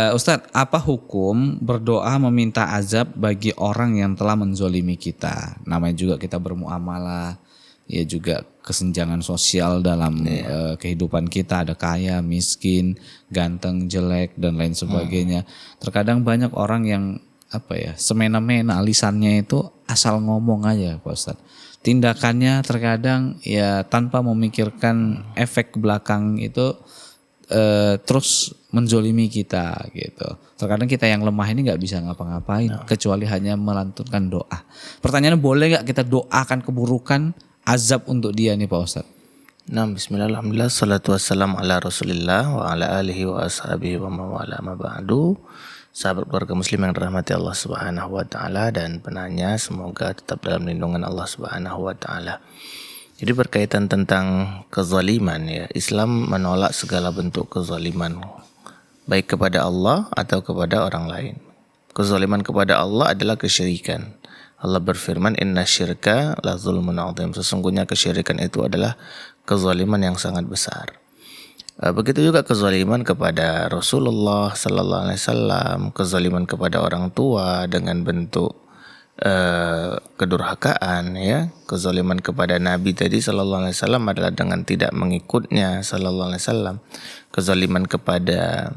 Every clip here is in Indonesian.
Ustadz, apa hukum berdoa meminta azab bagi orang yang telah menzolimi kita? Namanya juga kita bermuamalah, ya juga kesenjangan sosial dalam kehidupan kita, ada kaya, miskin, ganteng, jelek dan lain sebagainya. Terkadang banyak orang yang semena-mena lisannya itu asal ngomong aja, Pak Ustadz. Tindakannya terkadang ya tanpa memikirkan efek belakang itu terus menzolimi kita gitu. Terkadang kita yang lemah ini nggak bisa ngapa-ngapain kecuali hanya melantunkan doa. Pertanyaannya, boleh nggak kita doakan keburukan, azab untuk dia nih Pak Ustadz? Nah, bismillah, alhamdulillah, salatu wassalamu ala rasulillah wa ala alihi wa ashabihi wa mawala ma ba'du. Sahabat keluarga muslim yang dirahmati Allah subhanahu wa ta'ala dan penanya, semoga tetap dalam lindungan Allah subhanahu wa ta'ala. Jadi berkaitan tentang kezaliman, ya, Islam menolak segala bentuk kezaliman, baik kepada Allah atau kepada orang lain. Kezaliman kepada Allah adalah kesyirikan. Allah berfirman, inna syirka la zulmun azim. Sesungguhnya kesyirikan itu adalah kezaliman yang sangat besar. Begitu juga kezaliman kepada Rasulullah sallallahu alaihi wasallam, kezaliman kepada orang tua dengan bentuk kedurhakaan, ya, kezaliman kepada Nabi tadi sallallahu alaihi wasallam adalah dengan tidak mengikutnya sallallahu alaihi wasallam, kezaliman kepada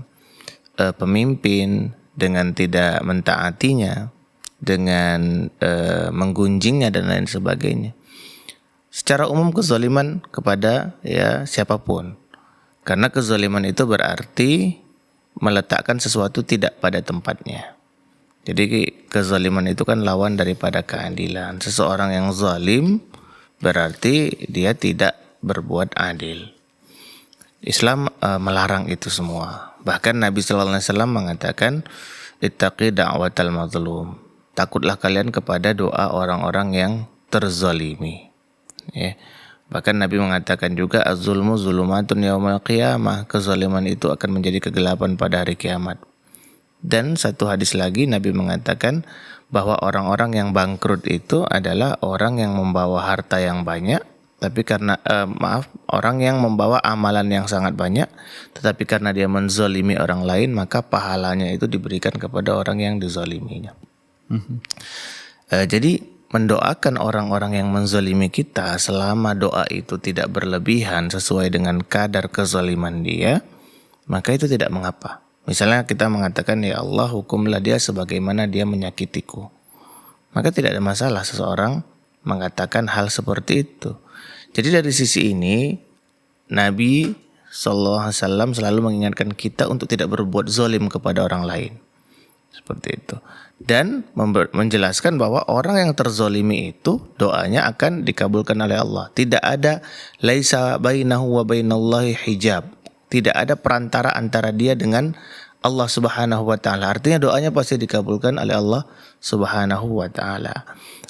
pemimpin dengan tidak mentaatinya, dengan menggunjingnya dan lain sebagainya. Secara umum kezaliman kepada siapapun, karena kezaliman itu berarti meletakkan sesuatu tidak pada tempatnya. Jadi kezaliman itu kan lawan daripada keadilan. Seseorang yang zalim berarti dia tidak berbuat adil. Islam melarang itu semua. Bahkan Nabi sallallahu alaihi wasallam mengatakan, ittaqi da'watal mazlum. Takutlah kalian kepada doa orang-orang yang terzalimi. Ya. Bahkan Nabi mengatakan juga, az-zulmu zulumatun yaumal qiyamah. Kezaliman itu akan menjadi kegelapan pada hari kiamat. Dan satu hadis lagi Nabi mengatakan bahwa orang-orang yang bangkrut itu adalah orang yang membawa harta yang banyak, tapi karena orang yang membawa amalan yang sangat banyak, tetapi karena dia menzalimi orang lain, maka pahalanya itu diberikan kepada orang yang dizaliminya. Jadi mendoakan orang-orang yang menzalimi kita selama doa itu tidak berlebihan sesuai dengan kadar kezaliman dia, maka itu tidak mengapa. Misalnya kita mengatakan, ya Allah, hukumlah dia sebagaimana dia menyakitiku. Maka tidak ada masalah seseorang mengatakan hal seperti itu. Jadi dari sisi ini, Nabi SAW selalu mengingatkan kita untuk tidak berbuat zalim kepada orang lain. Seperti itu. Dan menjelaskan bahwa orang yang terzalimi itu doanya akan dikabulkan oleh Allah. Tidak ada laisa bainahu wa bainallahi hijab. Tidak ada perantara antara dia dengan Allah subhanahu wa ta'ala. Artinya doanya pasti dikabulkan oleh Allah subhanahu wa ta'ala.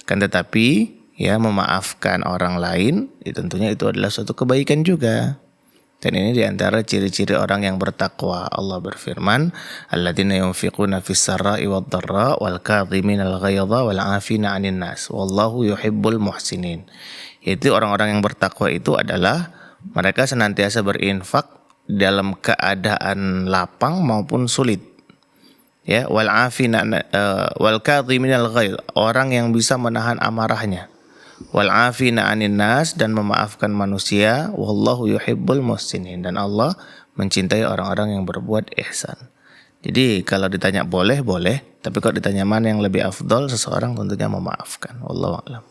Kan tetapi ya, memaafkan orang lain tentunya itu adalah suatu kebaikan juga. Dan ini diantara ciri-ciri orang yang bertakwa. Allah berfirman, alladzina yunfiquna fis sarra'i wad dharra wal kadhiminal ghaidha wal 'afina 'anil nas wallahu yuhibbul muhsinin. Yaitu orang-orang yang bertakwa itu adalah mereka senantiasa berinfak dalam keadaan lapang maupun sulit. Ya, wal 'afina wal kadhiminal ghaidh, orang yang bisa menahan amarahnya. Wal 'afina 'anil nas, dan memaafkan manusia. Wallahu yuhibbul muhsinin, dan Allah mencintai orang-orang yang berbuat ihsan. Jadi kalau ditanya boleh, tapi kalau ditanya mana yang lebih afdol, seseorang tentunya memaafkan. Wallahu a'lam.